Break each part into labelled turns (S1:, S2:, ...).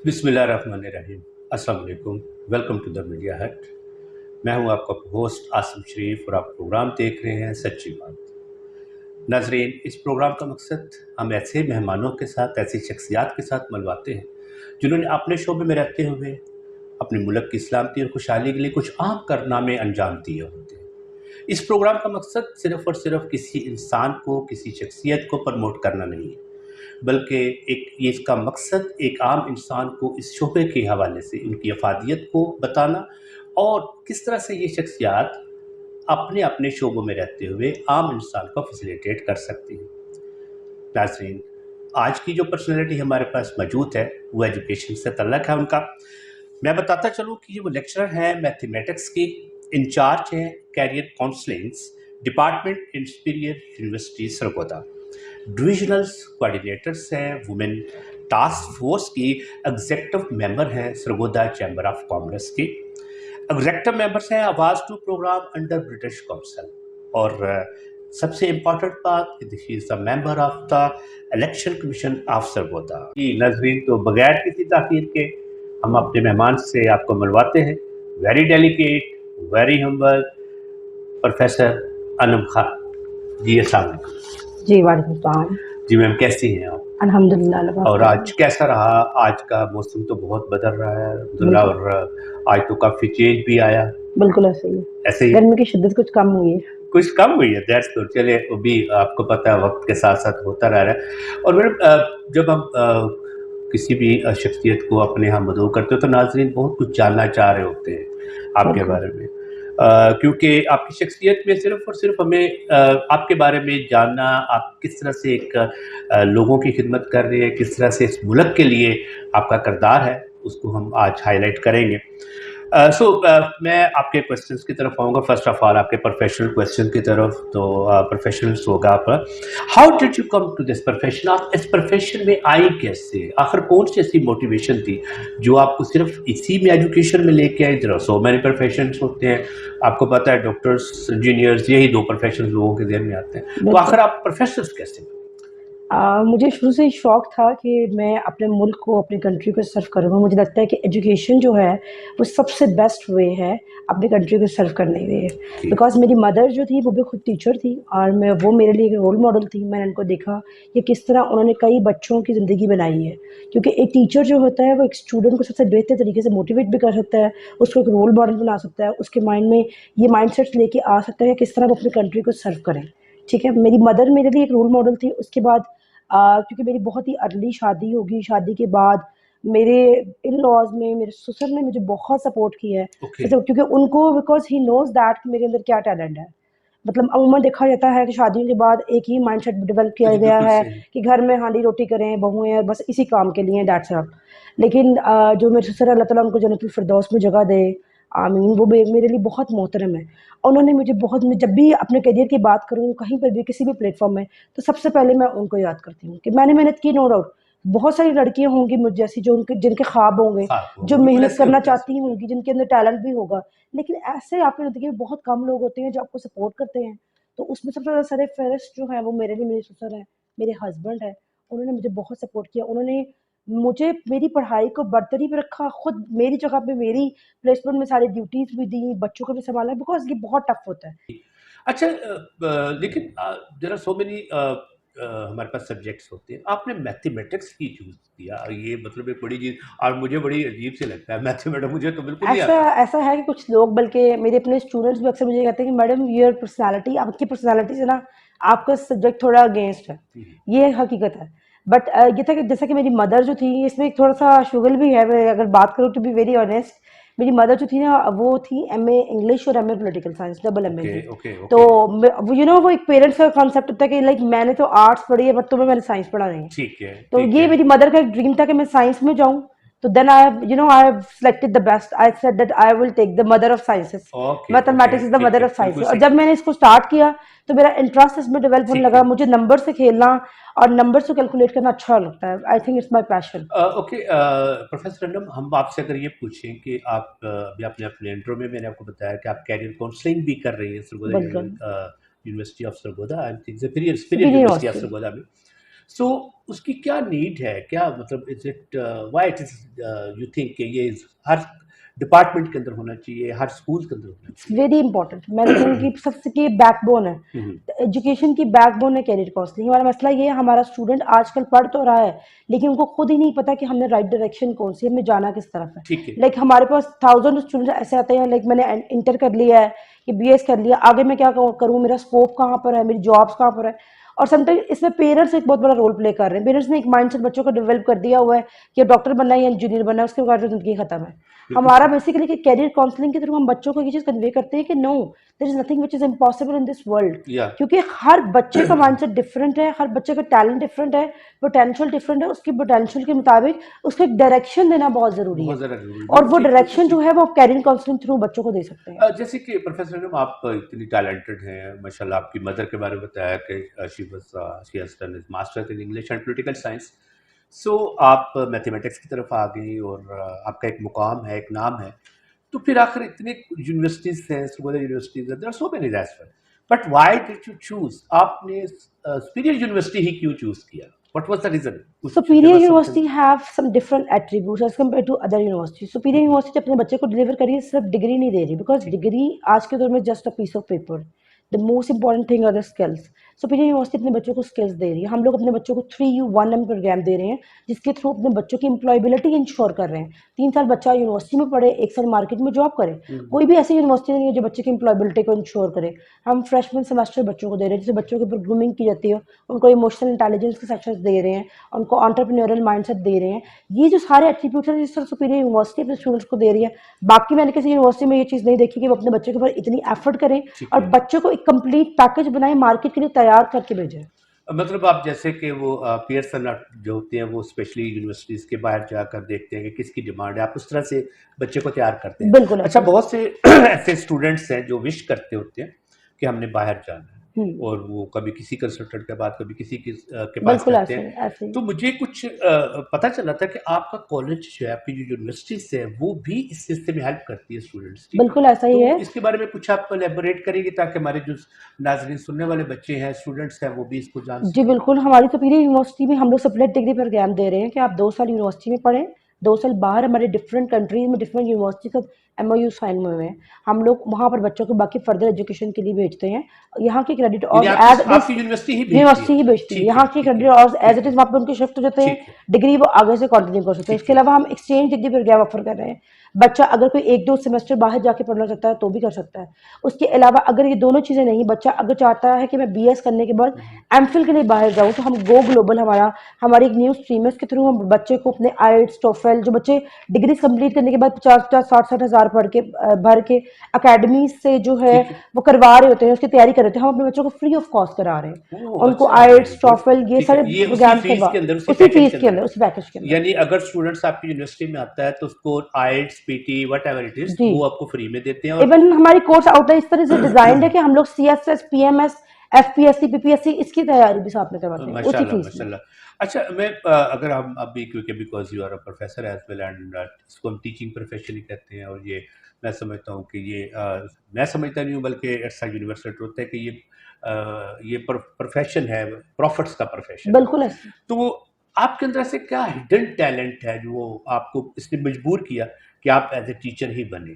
S1: बिस्मिल्लाहिर्रहमानिर्रहीम। अस्सलाम वालेकुम। वेलकम टू द मीडिया हट। मैं हूं आपका होस्ट आसिम शरीफ और आप प्रोग्राम देख रहे हैं सच्ची बात। नाजरीन, इस प्रोग्राम का मकसद हम ऐसे मेहमानों के साथ, ऐसी शख्सियात के साथ मिलवाते हैं जिन्होंने अपने शोबे में रहते हुए अपने मुल्क की सलामती और खुशहाली के लिए कुछ अहम कारनामे अंजाम दिए होते हैं। इस प्रोग्राम का मकसद सिर्फ और सिर्फ किसी इंसान को, किसी शख्सियत को प्रमोट करना नहीं है, बल्कि ये इसका मकसद एक आम इंसान को इस शोबे के हवाले से उनकी अफादियत को बताना और किस तरह से ये शख्सियात अपने अपने शोबों में रहते हुए आम इंसान को फैसिलिटेट कर सकती हैं। नाज़रीन, आज की जो पर्सनैलिटी हमारे पास मौजूद है वो एजुकेशन से तल्लक है उनका। मैं बताता चलूँ कि ये वो लेक्चरर हैं मैथमेटिक्स की, इंचार्ज हैं career counselings department in Superior University Sargodha, divisional coordinators हैं वुमेन टास्क फोर्स की, एग्जेक्टिव मेंबर हैं सरगोदा चैम्बर ऑफ कॉमर्स की, एग्जेक्टिव मेंबर्स हैं Awaaz two programme under British Council, और सबसे इम्पॉर्टेंट बात, this is the member of the election commission of Sargodha. जी नाजरीन, तो बगैर किसी ताखीर के हम अपने मेहमान से आपको मिलवाते हैं। Very delicate, very humble professor Anam Khan ji. अस्सलाम वालेकुम।
S2: जी वालेकुम सलाम।
S1: जी मैम, कैसी हैं आप?
S2: अल्हम्दुलिल्लाह।
S1: और आज कैसा रहा? आज का मौसम तो बहुत बदल रहा है अल्हम्दुलिल्लाह, और आज तो काफ़ी चेंज भी आया।
S2: बिल्कुल ऐसे ही
S1: ऐसे ही
S2: गर्मी की शिद्दत कुछ कम हुई है।
S1: कुछ कम हुई है, दैट्स गुड। चलिए, वो भी आपको पता है वक्त के साथ साथ होता रह रहा है। और मैडम, जब हम किसी भी शख्सियत को अपने यहाँ मदऊ करते हो तो नाजरीन बहुत कुछ जानना चाह रहे होते हैं आपके बारे में, क्योंकि आपकी शख्सियत में सिर्फ और सिर्फ हमें आपके बारे में जानना, आप किस तरह से एक लोगों की खिदमत कर रहे हैं, किस तरह से इस मुल्क के लिए आपका किरदार है, उसको हम आज हाईलाइट करेंगे। मैं आपके क्वेश्चंस की तरफ आऊँगा। फर्स्ट ऑफ ऑल आपके प्रोफेशनल क्वेश्चन की तरफ। तो प्रोफेशनल्स होगा आप, how did you come to this profession? आप इस प्रोफेशन में आई कैसे? आखिर कौन सी ऐसी मोटिवेशन थी जो आपको सिर्फ इसी में एजुकेशन में लेके आई? जरा सो मैनी प्रोफेशंस होते हैं, आपको पता है, डॉक्टर्स, इंजीनियर्स, यही दो प्रोफेशन लोगों के ध्यान में आते हैं। तो आखिर आप प्रोफेसर्स कैसे बने?
S2: मुझे शुरू से ही शौक था कि मैं अपने मुल्क को, अपनी कंट्री को सर्व करूँगा। मुझे लगता है कि एजुकेशन जो है वो सबसे बेस्ट वे है अपनी कंट्री को सर्व करने के लिए। बिकॉज़ मेरी मदर जो थी वो भी खुद टीचर थी और वो मेरे लिए एक रोल मॉडल थी। मैंने उनको देखा कि किस तरह उन्होंने कई बच्चों की ज़िंदगी बनाई है, क्योंकि एक टीचर जो होता है वो एक स्टूडेंट को सबसे बेहतर तरीके से मोटिवेट भी कर सकता है, उसको एक रोल मॉडल बना सकता है, उसके माइंड में ये माइंडसेट लेके आ सकता है कि किस तरह वो अपनी कंट्री को सर्व करें। ठीक है, मेरी मदर मेरे लिए एक रोल मॉडल थी। उसके बाद क्योंकि मेरी बहुत ही अर्ली शादी हो गई, शादी के बाद मेरे इन-लॉज़ में मेरे ससुर ने मुझे बहुत सपोर्ट किया है।
S1: ओके।
S2: क्योंकि उनको, बिकॉज़ ही नोज़ दैट कि मेरे अंदर क्या टैलेंट है। मतलब अमूमन देखा जाता है कि शादियों के बाद एक ही माइंडसेट डेवलप किया
S1: जी
S2: गया
S1: बिल्कुल
S2: है
S1: सही।
S2: कि घर में हांडी-रोटी करें, बहुएँ हैं, बस इसी काम के लिए हैं, दैट्स ऑल। लेकिन जो मेरे ससुर, अल्लाह ताला उनको जन्नतुल फ़िरदौस में जगह दे, आमीन, वो मेरे लिए बहुत मोहतरम है। उन्होंने मुझे बहुत, मैं जब भी अपने करियर की बात करूँ, कहीं पर भी, किसी भी प्लेटफ़ॉर्म में, तो सबसे पहले मैं उनको याद करती हूँ कि मैंने मेहनत की, नो डाउट। बहुत सारी लड़कियाँ होंगी मुझ जैसी जो जिनके ख्वाब होंगे,
S1: हाँ, वो
S2: जो
S1: बिल्कुल
S2: मेहनत
S1: ऐसे
S2: करना
S1: होता है, ऐसे
S2: चाहती
S1: होता है।
S2: होंगी, जिनके अंदर टैलेंट भी होगा। लेकिन ऐसे आपकी ज़िंदगी में बहुत कम लोग होते हैं जो आपको सपोर्ट करते हैं। तो उसमें सबसे ज़्यादा सरफ़हरिस्त जो है वो मेरे लिए मेरे ससुर हैं, मेरे हस्बैंड हैं। उन्होंने मुझे बहुत सपोर्ट किया। उन्होंने मुझे मेरी पढ़ाई को बरतरी पे रखा, खुद मेरी जगह पे मेरी प्लेसमेंट में सारी ड्यूटीज़ भी दी, बच्चों को भी सँभाला, बिकॉज़ ये बहुत टफ़ होता है।
S1: अच्छा, लेकिन देयर आर सो मेनी हमारे पास सब्जेक्ट्स होते हैं, आपने मैथमेटिक्स ही चूज़ किया, ये मतलब एक बड़ी चीज़, और मुझे बड़ी अजीब से लगता है मैथमेटिक्स, मुझे तो बिल्कुल नहीं
S2: ऐसा
S1: आता।
S2: ऐसा है कि कुछ लोग, बल्कि मेरे अपने स्टूडेंट्स भी अक्सर मुझे कहते हैं कि मैडम योर पर्सनैलिटी, आपकी पर्सनैलिटी से ना आपका सब्जेक्ट थोड़ा अगेंस्ट है। ये हकीकत है। बट ये था कि जैसा कि मेरी मदर जो थी, इसमें एक थोड़ा-सा शुगल भी है, मैं अगर बात करूँ टू बी वेरी ऑनेस्ट। मेरी मदर जो थी ना, वो थी एमए इंग्लिश और MA political science, double MA
S1: okay,
S2: थी।
S1: ओके,
S2: तो
S1: ओके।
S2: वो वो एक पेरेंट्स का कॉन्सेप्ट होता है कि लाइक मैंने तो आर्ट्स पढ़ी है बट तुम्हें मैंने साइंस पढ़ा नहीं है।
S1: ठीक है,
S2: तो
S1: ठीक
S2: ये
S1: है।
S2: मेरी मदर का एक ड्रीम था कि मैं साइंस में जाऊँ। तो then I have selected the best. I said that I will take the mother of sciences.
S1: Okay, okay,
S2: mathematics is the
S1: ठीक
S2: मदर
S1: है,
S2: ऑफ
S1: बिल्कुल
S2: साइंसेस। और
S1: सही।
S2: जब मैंने इसको स्टार्ट किया तो मेरा इंटरेस्ट इसमें डेवलप होने
S1: ठीक
S2: लगा।
S1: है।
S2: मुझे नंबर से खेलना और नंबर से कैलकुलेट करना अच्छा लगता है। I think it's my passion.
S1: Okay, professor रंडम, हम आपसे अगर ये पूछें कि आप अभी आपने अपने इंट्रो में मैंने आपको बताया कि आप कैरियर काउंसलिंग भी कर रही हैं सरगोदा
S2: बिल्कुल।
S1: University of Sargodha, I think superior
S2: superior
S1: university of
S2: university.
S1: Sargodha में। सो उसकी क्या नीड है, क्या मतलब is it why it is you think कि ये हर डिपार्टमेंट के अंदर होना चाहिए, हर स्कूल के अंदर होना
S2: इट्स
S1: चाहिए?
S2: Very important. मैं तो कहूँगी कि सबसे की बैकबोन है,
S1: हम्म,
S2: एजुकेशन की बैकबोन है कैरियर काउंसलिंग। हमारा मसला ये है, हमारा स्टूडेंट आजकल पढ़ तो रहा है लेकिन उनको खुद ही नहीं पता कि हमने राइट डायरेक्शन कौन सी है, हमें जाना किस तरफ है।
S1: ठीक है।
S2: लाइक हमारे पास थाउजेंड स्टूडेंट ऐसे आते हैं, लाइक मैंने इंटर कर लिया है कि बीएस कर लिया, आगे मैं क्या करूँ, मेरा स्कोप कहाँ पर है, मेरी जॉब्स कहाँ पर है। और समटाइम इसमें पेरेंट्स एक बहुत बड़ा रोल प्ले कर रहे हैं। पेरेंट्स ने एक माइंडसेट बच्चों को डेवलप कर दिया हुआ है कि डॉक्टर बनना है या इंजीनियर बनना है, उसके बाद तो जिंदगी खत्म है।
S1: बिल्कुल
S2: हमारा
S1: सही।
S2: बेसिकली कि कैरियर काउंसलिंग के थ्रू हम बच्चों को ये चीज़ कन्वे करते हैं कि no, there is nothing which is impossible in this world.
S1: या
S2: क्योंकि हर बच्चे का माइंडसेट डिफरेंट है, हर बच्चे का टैलेंट डिफरेंट है, पोटेंशियल डिफरेंट है। उसके पोटेंशियल के मुताबिक उसको एक डायरेक्शन देना बहुत ज़रूरी
S1: बहुत
S2: है,
S1: ज़्यादा जरूरी,
S2: और
S1: बिल्कुल
S2: वो
S1: ठीक, बिल्कुल
S2: डायरेक्शन जो
S1: ठीक।
S2: है वो आप कैरियर काउंसलिंग थ्रू बच्चों को दे सकते हैं।
S1: जैसे कि प्रोफेसर मैडम, आप इतनी टैलेंटेड हैं माशाल्लाह, आपकी मदर के बारे में बताया कि she has done masters in English and political science. सो आप मैथमेटिक्स की तरफ आ गई और आपका एक मुकाम है, एक नाम है। तो फिर आखिर इतने यूनिवर्सिटीज हैं, सुबह यूनिवर्सिटीज हैं, there are so many that's why, but why did you choose, आपने सुपीरियर यूनिवर्सिटी ही क्यों चूज किया? What was the reason? कुछ there
S2: Superior
S1: was something?
S2: University have some different attributes as compared to other universities. Superior University अपने बच्चे को deliver करिए, सिर्फ डिग्री नहीं दे रही, बिकॉज
S1: ठीक।
S2: डिग्री आज के दौर में just a piece of paper. The most important thing are the skills. Superior university अपने बच्चों को स्किल्स दे रही है। हम लोग अपने बच्चों को 3U1M प्रोग्राम दे रहे हैं, जिसके थ्रू अपने बच्चों की एम्प्लॉयबिलिटी इंश्योर कर रहे हैं। 3 साल बच्चा यूनिवर्सिटी में पढ़े, 1 साल मार्केट में जॉब करे। कोई भी ऐसी यूनिवर्सिटी नहीं है जो बच्चे की एम्प्लॉयबिलिटी को इंश्योर करे। हम फ्रेशमैन सेमेस्टर बच्चों को दे रहे हैं, जिससे बच्चों के ऊपर ग्रूमिंग की जाती है, उनको इमोशनल इंटेलिजेंस के सेक्शंस दे रहे हैं, उनको एंटरप्रेन्योरल माइंडसेट दे रहे हैं। ये जो सारे एट्रीब्यूट्स हैं, जिस तरह सुपीरियर यूनिवर्सिटी अपने स्टूडेंट्स को दे रही है, बाकी मैंने किसी यूनिवर्सिटी में ये चीज़ नहीं देखी कि वो अपने बच्चे के ऊपर इतनी एफर्ट करें
S1: ठीक
S2: और
S1: है।
S2: बच्चों को एक कंप्लीट पैकेज बनाए, मार्केट के लिए तैयार करके भेजें।
S1: मतलब आप जैसे कि वो पियर्सन जो होते हैं वो स्पेशली यूनिवर्सिटीज़ के बाहर जाकर देखते हैं कि किसकी डिमांड है, आप उस तरह से बच्चे को तैयार करते हैं।
S2: बिल्कुल
S1: अच्छा,
S2: ऐसे ही।
S1: बहुत से ऐसे स्टूडेंट्स हैं जो विश करते होते हैं कि हमने बाहर जाना है,
S2: हम्म,
S1: और वो कभी किसी कंसल्टेंट के बाद, कभी किसी के पास
S2: बिल्कुल
S1: जाते
S2: ऐसे
S1: हैं।
S2: ही, ऐसे ही।
S1: तो मुझे कुछ पता चला था कि आपका कॉलेज जो है, आपकी जो यूनिवर्सिटीज़ है, वो भी इस सिलसिले में हेल्प करती है स्टूडेंट्स की।
S2: बिल्कुल ऐसा ही
S1: तो
S2: है।
S1: इसके बारे में कुछ आप एलेबोरेट करेंगे ताकि हमारे जो नाज़रीन सुनने वाले बच्चे हैं, स्टूडेंट्स हैं, वो भी इसको जान
S2: जी
S1: सकें?
S2: बिल्कुल, हमारी सुपीरियर यूनिवर्सिटी में हम लोग सेपरेट डिग्री प्रोग्राम दे रहे हैं कि आप 2 साल यूनिवर्सिटी में पढ़ें, 2 साल बाहर हमारे डिफरेंट कंट्रीज में डिफरेंट यूनिवर्सिटी का MOU साइन हुए हैं। हम लोग वहाँ पर बच्चों को बाकी फर्दर एजुकेशन के लिए भेजते हैं। यहाँ के क्रेडिट
S1: यानी
S2: और
S1: आपकी
S2: एज इट इज
S1: आपकी यूनिवर्सिटी ही भेजती है?
S2: यूनिवर्सिटी ही भेजती है।
S1: ठीक है,
S2: यहाँ के
S1: ठीक है,
S2: क्रेडिट और एज
S1: ठीक
S2: इट
S1: है,
S2: इज वहाँ पर उनके शिफ्ट हो जाते हैं,
S1: ठीक है,
S2: डिग्री वो आगे से कंटिन्यू कर सकते हैं।
S1: ठीक
S2: उसके
S1: है।
S2: अलावा हम एक्सचेंज डिग्री प्रोग्राम ऑफर कर रहे हैं। बच्चा अगर कोई 1-2 सेमेस्टर बाहर जाके पढ़ना चाहता है तो भी कर सकता है। उसके अलावा अगर ये दोनों चीज़ें नहीं, बच्चा अगर चाहता है कि मैं BS करने के बाद
S1: हम्म,
S2: MPhil के लिए बाहर जाऊँ, तो हम गो ग्लोबल हमारी एक न्यू स्ट्रीम है। इसके थ्रू हम बच्चे को अपने आइल्स, टोफेल, जो बच्चे डिग्री कंप्लीट करने के बाद 50-50, 60-60 हज़ार पढ़ के भर के अकेडमी से जो है
S1: ठीक है।
S2: वो करवा रहे होते हैं, उसकी तैयारी कर रहे होते हैं। हम अपने बच्चों को फ्री ऑफ कॉस्ट करा रहे हैं,
S1: ओह!
S2: उनको
S1: अच्छा, वेरी
S2: आइल्स,
S1: गुड।
S2: टोफेल, ये
S1: ठीक है,
S2: सारे
S1: ये उसी
S2: प्रोग्राम
S1: फ़ीस
S2: करवा,
S1: के अंदर, उसी
S2: उसी
S1: पैकेज के
S2: फीस के
S1: अंदर
S2: अंदर,
S1: है।
S2: उसी पैकेज के अंदर।
S1: यानी अगर स्टूडेंट्स आपकी यूनिवर्सिटी में आता है तो उसको आइल्स, पीटी व्हाटएवर इट इज़,
S2: जी,
S1: वो आपको फ्री में देते हैं। और
S2: इवन हमारी कोर्स आउटलाइन इस तरह से डिजाइंड है कि हम लोग CSS, PMS, FPSC, PPSC इसकी तैयारी भी साथ में करवाते हैं उसी
S1: माशाल्लाह,
S2: फीस में।
S1: माशाल्लाह। अच्छा, मैं अगर हम अभी, क्योंकि because you are a professor as well and इसको हम टीचिंग प्रोफ़ेशन ही कहते हैं, और ये मैं समझता हूँ कि ये मैं समझता नहीं हूँ, बल्कि इट्स अ यूनिवर्सल ट्रुथ है कि ये प्रोफ़ेशन है, प्रॉफ़िट्स का प्रोफ़ेशन है।
S2: बिल्कुल ऐसे।
S1: तो आपके अंदर ऐसे क्या हिडन टैलेंट है जो आपको इसने मजबूर किया कि आप एज़ अ टीचर ही बने?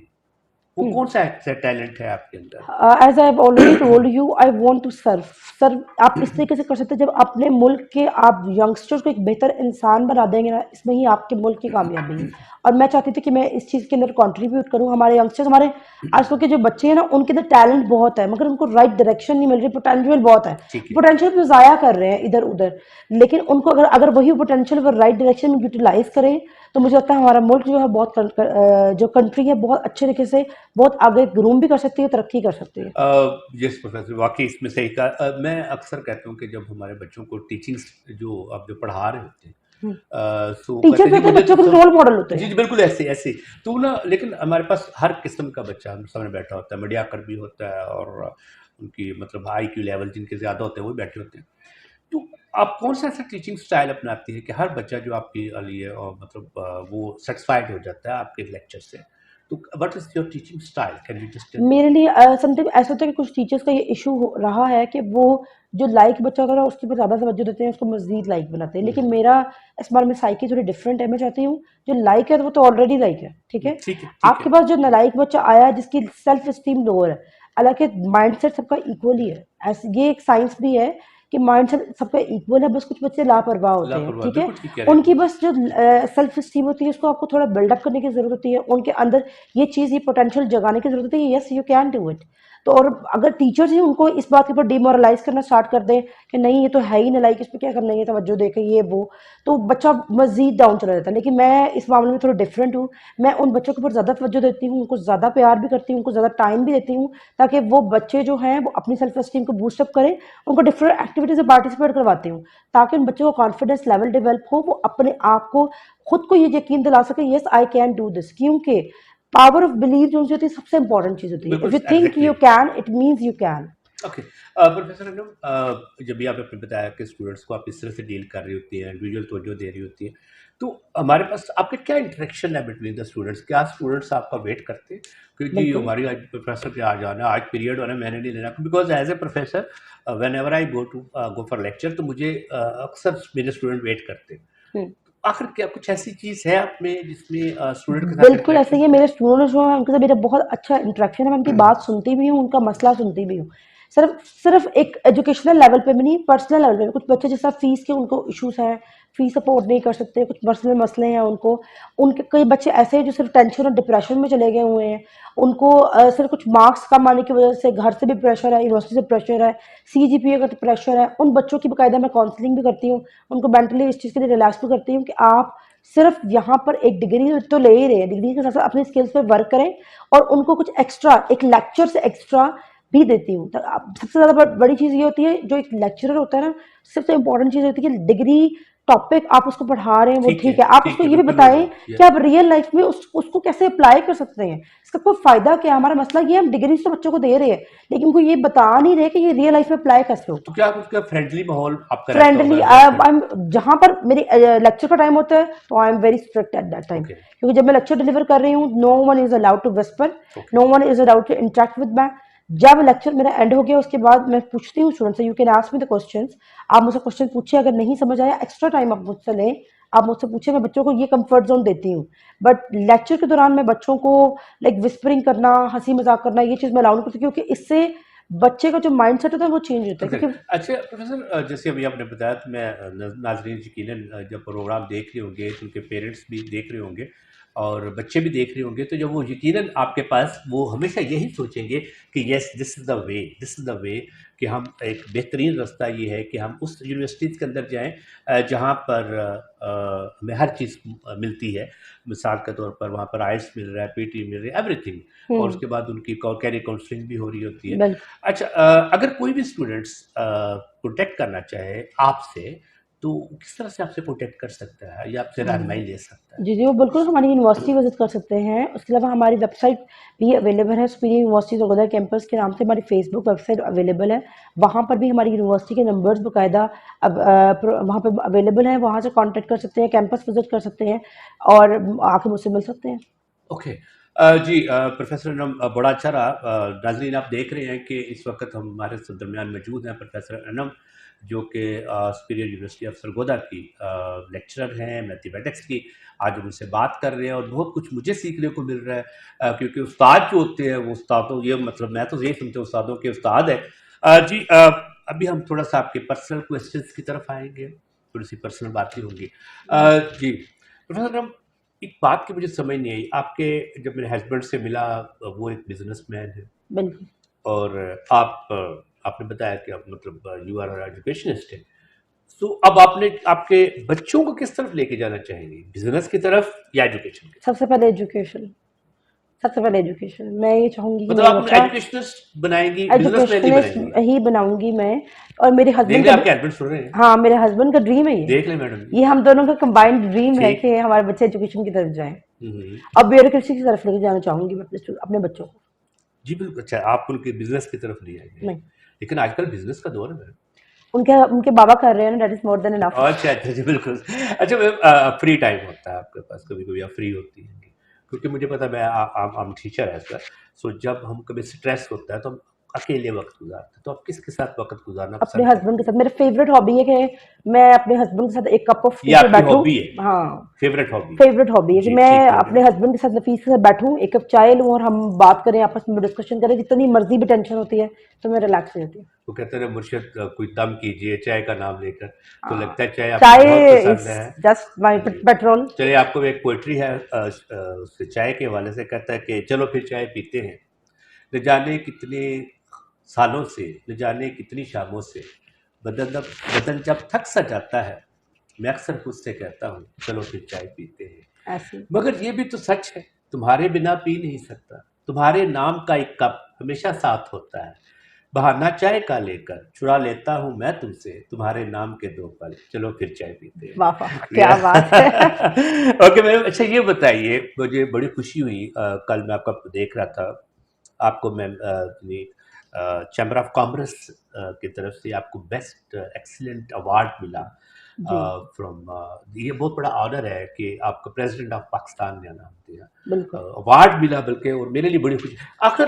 S1: वो
S2: हम्म।
S1: कौन-सा ऐसा टैलेंट है आपके अंदर?
S2: As I already told you, I want to serve. Serve आप इस तरीके से कर सकते हैं, जब अपने मुल्क के आप यंगस्टर्स को एक बेहतर इंसान बना देंगे ना, इसमें ही आपके मुल्क की कामयाबी है। और मैं चाहती थी कि मैं इस चीज़ के अंदर कंट्रीब्यूट करूं। हमारे यंगस्टर्स, हमारे आजकल के जो बच्चे हैं ना, उनके अंदर टैलेंट बहुत है, मगर उनको राइट डायरेक्शन नहीं मिल रही। पोटेंशियल बहुत है,
S1: ठीक है।
S2: पोटेंशियल को ज़ाया कर रहे हैं इधर उधर। लेकिन उनको अगर अगर वही पोटेंशियल अगर राइट डायरेक्शन में यूटिलाइज करें, तो मुझे लगता है हमारा मुल्क जो है बहुत जो कंट्री है बहुत अच्छे तरीके से बहुत आगे ग्रूम भी कर सकती है, तरक्की कर सकती है।
S1: यस प्रोफेसर, वाकई इसमें सही कहा। मैं अक्सर कहता हूँ कि जब हमारे बच्चों को टीचिंग्स जो आप जो पढ़ा रहे होते हैं, सो कहते
S2: टीचर
S1: हैं
S2: भी
S1: जी
S2: अपने
S1: मुझे तो
S2: बच्चों के लिए
S1: सब,
S2: रोल मॉडल होते
S1: जी
S2: हैं।
S1: जी बिल्कुल ऐसे ऐसे। तो ना, लेकिन हमारे पास हर किस्म का बच्चा हम सामने बैठा होता है, मीडियाकर भी होता है, और उनकी मतलब IQ लेवल जिनके ज़्यादा होते हैं वो भी बैठे होते हैं। तो आप कौन सा ऐसा टीचिंग स्टाइल अपनाती हैं कि हर बच्चा जो आपके लिए और मतलब वो सेटिस्फाइड हो जाता है आपके लेक्चर से? तो what is your teaching style, can you just tell?
S2: मेरे लिए समथिंग ऐसा होता है कि कुछ टीचर्स का ये इशू रहा है कि वो जो लाइक बच्चा होता है उसके ऊपर ज़्यादा तवज्जो देते हैं, उसको मजीद लाइक बनाते हैं, लेकिन मेरा इस बार में साइकी थोड़ी डिफरेंट है। मैं चाहती हूँ जो लाइक है वो तो ऑलरेडी लाइक है, ठीक है।
S1: ठीक है, ठीक
S2: आपके
S1: है।
S2: पास जो नालायक बच्चा आया है जिसकी सेल्फ स्टीम लोअर है, हालांकि माइंडसेट सबका इक्वल ही है, ऐसे ये एक साइंस भी है कि माइंडसेट सबका इक्वल है, बस कुछ बच्चे लापरवाह होते हैं,
S1: लापरवाही,
S2: ठीक है।
S1: बिल्कुल ठीक कह रहे
S2: उनकी
S1: हैं।
S2: बस जो सेल्फ स्टीम होती है उसको आपको थोड़ा बिल्डअप करने की जरूरत होती है, उनके अंदर ये चीज़, ये पोटेंशियल जगाने की जरूरत है, yes you can do it. तो और अगर टीचर्स ही उनको इस बात के ऊपर डिमोरलाइज करना स्टार्ट कर दें कि नहीं ये तो है ही नालायक, इस पर क्या करना है, ये तवज्जो देके ये वो, तो बच्चा मजीद डाउन चला जाता है। लेकिन मैं इस मामले में थोड़ा डिफरेंट हूँ, मैं उन बच्चों के ऊपर ज़्यादा तवज्जो देती हूँ, उनको ज़्यादा प्यार भी करती हूँ, उनको ज़्यादा टाइम भी देती हूँ, ताकि वो बच्चे जो हैं वो अपनी सेल्फ एस्टीम को बूस्टअप करें, उनको डिफरेंट एक्टिविटीज़ में पार्टिसिपेट करवाती हूँ, ताकि उन बच्चों का कॉन्फिडेंस लेवल डेवलप हो, वो अपने आप को खुद को ये यकीन दिला सके yes I can do this. क्योंकि पावर ऑफ बिलीव जो होती है सबसे इंपॉर्टेंट चीज होती है।
S1: बिल्कुल
S2: if you think
S1: exactly.
S2: You can it means you can.
S1: Okay. Professor Anam, जब भी आपने बताया कि स्टूडेंट्स को आप इस तरह से डील कर रही होती हैं, इंडिविजुअल तवज्जो दे रही होती है, तो हमारे पास आपके क्या इंटरेक्शन है बिटवीन द स्टूडेंट्स? क्या स्टूडेंट्स आपका वेट करते हैं कि जी
S2: बिल्कुल
S1: हमारी आज प्रोफेसर के आ जाना, आज पीरियड होना, मैंने नहीं लेना? Because as a professor whenever I go for lecture, तो मुझे अक्सर मेरे स्टूडेंट वेट करते हैं।
S2: हम्म।
S1: आखिर क्या कुछ ऐसी चीज़ है आप में जिसमें स्टूडेंट के साथ
S2: बिल्कुल ऐसे ही
S1: इंटरेक्शन?
S2: है, मेरे स्टूडेंट्स जो हैं उनके साथ मेरा बहुत अच्छा इंटरेक्शन है, मैं उनकी बात सुनती भी हूँ, उनका मसला सुनती भी हूँ। सिर्फ सिर्फ एक एजुकेशनल लेवल पे भी नहीं, पर्सनल लेवल पे भी। कुछ बच्चे जैसा फीस के उनको इश्यूज हैं, फीस अफोर्ड नहीं कर सकते, कुछ पर्सनल मसले हैं उनको, उनके कई बच्चे ऐसे हैं जो सिर्फ टेंशन और डिप्रेशन में चले गए हुए हैं, उनको सिर्फ कुछ मार्क्स कम आने की वजह से घर से भी प्रेशर है, यूनिवर्सिटी से प्रेशर है, CGPA का प्रेशर है। उन बच्चों की बाकायदा मैं काउंसलिंग भी करती हूँ, उनको मेंटली इस चीज़ के लिए रिलैक्स भी करती हूँ कि आप सिर्फ यहाँ पर एक डिग्री तो ले ही रहे हैं, डिग्री के साथ साथ अपने स्किल्स पे वर्क करें, और उनको कुछ एक्स्ट्रा एक लेक्चर से एक्स्ट्रा भी देती हूँ। तो सबसे ज़्यादा बड़ी चीज़ ये होती है, जो एक लेक्चरर होता है ना, सबसे इंपॉर्टेंट चीज़ होती है कि डिग्री टॉपिक आप उसको पढ़ा रहे हैं वो ठीक है, आप
S1: ठीक
S2: उसको
S1: है,
S2: ये भी
S1: बिल्कुल
S2: बताएं
S1: नोट
S2: कि आप रियल लाइफ में उसको कैसे अप्लाई कर सकते हैं, इसका कोई फायदा क्या है। हमारा मसला ये है, हम डिग्री तो बच्चों को दे रहे हैं लेकिन उनको ये बता नहीं रहे कि ये रियल लाइफ में अप्लाई कैसे
S1: तो
S2: होगा।
S1: क्या उसका फ्रेंडली माहौल आपका रहता होगा
S2: फ्रेंडली
S1: एनवायरनमेंट?
S2: आई एम, जहाँ पर मेरी लेक्चर का टाइम होता है तो I am very strict at that time,
S1: okay,
S2: क्योंकि जब मैं लेक्चर डिलीवर कर रही हूँ no one is allowed to whisper,
S1: okay,
S2: no one is allowed to interact with मैं। जब लेक्चर मेरा एंड हो गया उसके बाद मैं पूछती हूँ स्टूडेंट से, you can ask me the questions, आप मुझसे क्वेश्चन पूछिए, अगर नहीं समझ आया एक्स्ट्रा टाइम आप मुझसे लें, आप मुझसे पूछिए, मैं बच्चों को ये कंफर्ट जोन देती हूँ। बट लेक्चर के दौरान मैं बच्चों को लाइक विस्परिंग करना, हंसी मजाक करना, ये चीज़ मैं अलाउ नहीं करती, क्योंकि इससे बच्चे का जो माइंड सेट होता है वो चेंज होता है, क्योंकि
S1: अच्छा प्रोफेसर, जैसे अभी आपने बताया, तो मैं नाजरीन यकीनन जब प्रोग्राम देख रहे होंगे तो उनके पेरेंट्स भी देख रहे होंगे और बच्चे भी देख रहे होंगे, तो जब वो यकीनन आपके पास, वो हमेशा यही सोचेंगे कि yes this is the way, this is the way, कि हम एक बेहतरीन रास्ता ये है कि हम उस यूनिवर्सिटीज़ के अंदर जाएं जहाँ पर हमें हर चीज़ मिलती है। मिसाल के तौर पर वहाँ पर आइल्स मिल रहा है, PT मिल रही है, एवरीथिंग, और उसके बाद उनकी कैरियर काउंसलिंग भी हो रही होती है।
S2: बिल्कुल।
S1: अच्छा, अगर कोई भी स्टूडेंट्स कॉन्टैक्ट करना चाहे आपसे, तो किस तरह से आपसे कॉन्टैक्ट कर सकता है या आपसे रहनुमाई ले सकता है?
S2: जी, जी, वो बिल्कुल हमारी यूनिवर्सिटी विज़िट कर सकते हैं। उसके अलावा हमारी वेबसाइट भी अवेलेबल है, सुपीरियर यूनिवर्सिटी सरगोदा कैंपस के नाम से हमारी फेसबुक वेबसाइट अवेलेबल है। वहाँ पर भी हमारी यूनिवर्सिटी के नंबर्स बाकायदा अब वहाँ पे अवेलेबल हैं, वहाँ से कॉन्टैक्ट कर सकते हैं, कैंपस विज़िट कर सकते हैं और आके मुझसे मिल सकते हैं।
S1: ओके। जी, प्रोफेसर अनम, बड़ा अच्छा रहा। नाजरीन, आप देख रहे हैं कि इस वक्त हम हमारे दरमियान मौजूद हैं प्रोफेसर अनम, जो कि सुपीरियर यूनिवर्सिटी ऑफ सरगोदा की लेक्चरर हैं मैथमेटिक्स की। आज हम उनसे बात कर रहे हैं और बहुत कुछ मुझे सीखने को मिल रहा है, क्योंकि उस्ताद जो होते हैं वो उस्तादों, ये मतलब मैं तो यही समझता हूँ उस्तादों के उस्ताद है। जी, अभी हम थोड़ा सा आपके पर्सनल क्वेश्चंस की तरफ आएंगे, थोड़ी सी पर्सनल बातें होंगी। जी प्रोफेसर अनम, एक बात की मुझे समझ नहीं आई आपके, जब मेरे हस्बैंड से मिला, वो एक बिजनेसमैन है
S2: बिल्कुल।
S1: और आपने बताया कि आप मतलब यू आर एजुकेशनिस्ट है, तो अब आपने आपके बच्चों को किस तरफ लेके जाना चाहेंगे, बिजनेस की तरफ या एजुकेशन की तरफ?
S2: सबसे पहले एजुकेशन, सबसे पहले एजुकेशन। मैं ये चाहूँगी कि
S1: मतलब
S2: मेरा
S1: आप
S2: बच्चा
S1: एजुकेशनिस्ट बनाएंगी, बिजनेसमैन नहीं
S2: एजुकेशनिस्ट
S1: बनाएंगी?
S2: ही बनाऊँगी मैं, और मेरे
S1: देख
S2: हस्बैंड
S1: ले,
S2: का
S1: आपके हस्बैंड सुन रहे हैं।
S2: हाँ, मेरे हस्बैंड का ड्रीम है ये।
S1: देख ले मैडम जी।
S2: ये हम दोनों का कंबाइंड ड्रीम है
S1: ठीक।
S2: कि हमारे बच्चे एजुकेशन की तरफ जाएँ।
S1: हम्म।
S2: अब ब्यूरोक्रेसी की तरफ लेके जाना चाहूँगी मैं अपने बच्चों को।
S1: जी बिल्कुल। अच्छा, आप उनके बिजनेस की तरफ नहीं आएंगे,
S2: नहीं,
S1: लेकिन आजकल बिजनेस का दौर है मैडम।
S2: उनके उनके बाबा कर रहे हैं ना, that is more than enough.
S1: अच्छा, अच्छा जी, बिल्कुल। अच्छा मैम, फ्री टाइम होता है आपके पास, कभी-कभी आप फ्री होती हैं, क्योंकि मुझे पता है, मैं I'm टीचर है सर। सो जब हम कभी स्ट्रेस होता है तो हम अकेले वक्त गुजारते हैं, तो आप किसके साथ वक्त गुजारना
S2: अपने
S1: पसंद
S2: हस्बैंड के
S1: करते हैं?
S2: साथ मेरा फेवरेट हॉबी है कि मैं अपने हस्बैंड के साथ एक कप ऑफ टी
S1: ये
S2: पे
S1: आपकी
S2: बैठूं।
S1: हॉबी है,
S2: हाँ,
S1: फेवरेट हॉबी?
S2: फेवरेट हॉबी है कि
S1: जी,
S2: मैं
S1: ठीक है
S2: अपने
S1: फिर।
S2: हस्बैंड के साथ नफीस के साथ बैठूं, एक कप चाय लूं और हम बात करें, आपस में डिस्कशन करें। जितनी मर्जी भी टेंशन होती है तो मैं रिलैक्स हो जाती हूँ।
S1: वो कहते हैं ना, मुर्शिद कोई दम कीजिए चाय का नाम लेकर, तो
S2: हाँ,
S1: लगता है चाय आपको
S2: चाय
S1: बहुत
S2: इज
S1: पसंद है।
S2: Just my
S1: ji,
S2: petrol.
S1: चलिए, आपको एक पोइट्री है उससे चाय के हवाले से, कहता है कि चलो फिर चाय पीते हैं, न जाने कितने सालों से, न जाने कितनी शामों से, बदन जब थक सा जाता है, मैं अक्सर खुद से कहता हूँ चलो फिर चाय पीते हैं।
S2: ऐसे
S1: मगर ये भी तो सच है, तुम्हारे बिना पी नहीं सकता, तुम्हारे नाम का एक कप हमेशा साथ होता है, बहाना चाय का लेकर चुरा लेता हूँ मैं तुमसे तुम्हारे नाम के दो पल, चलो फिर चाय पीते हैं।
S2: वाह वाह, क्या बात है।
S1: ओके मैम, अच्छा ये बताइए, मुझे बड़ी खुशी हुई, कल मैं आपका देख रहा था, आपको मैम चैम्बर ऑफ कॉमर्स की तरफ से आपको बेस्ट एक्सीलेंट अवार्ड मिला
S2: जी,
S1: फ्रॉम, ये बहुत बड़ा ऑनर है कि आपको प्रेसिडेंट ऑफ पाकिस्तान ने नाम दिया,
S2: बिल्कुल।
S1: अवार्ड मिला बल्कि, और मेरे लिए बड़ी खुशी। आखिर